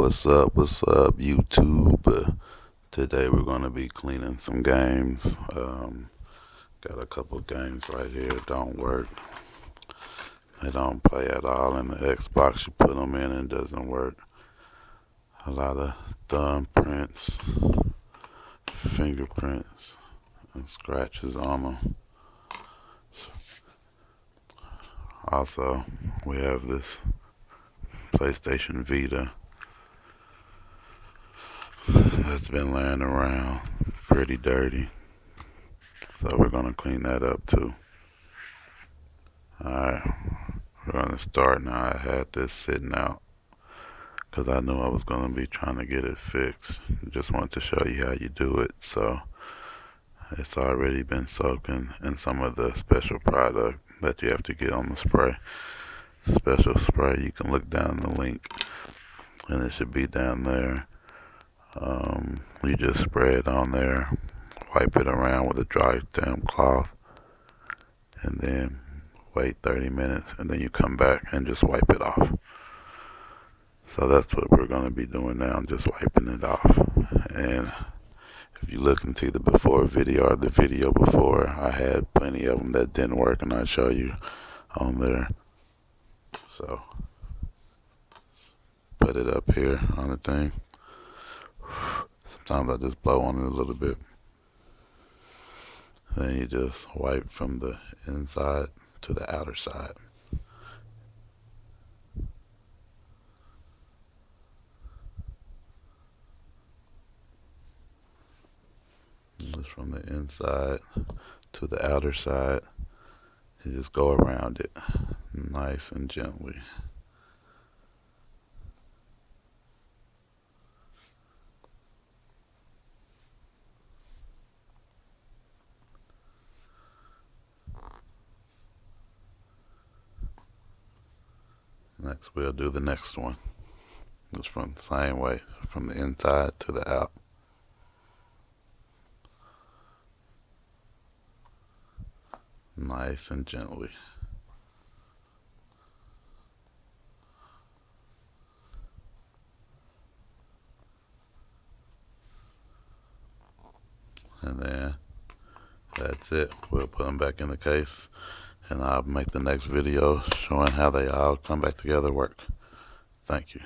What's up, YouTube? Today we're gonna be cleaning some games. Got a couple games right here. Don't work. They don't play at all in the Xbox. You put them in and it doesn't work. A lot of thumbprints, fingerprints, and scratches on them. Also, we have this PlayStation Vita that's been laying around pretty dirty. So we're gonna clean that up too. Alright, we're gonna start now. I had this sitting out because I knew I was gonna be trying to get it fixed. Just wanted to show you how you do it. So it's already been soaking in some of the special product that you have to get on the spray. Special spray, you can look down the link and it should be down there. You just spray it on there, wipe it around with a dry damp cloth, and then wait 30 minutes, and then you come back and just wipe it off. So that's what we're going to be doing now, just wiping it off. And if you look into the before video or the video before, I had plenty of them that didn't work, and I'll show you on there. So put it up here on the thing. Sometimes I just blow on it a little bit. Then you just wipe from the inside to the outer side. Just from the inside to the outer side, you just go around it nice and gently. Next, we'll do the next one. Just from the same way, from the inside to the out. Nice and gently. And then that's it. We'll put them back in the case, and I'll make the next video showing how they all come back together work. Thank you.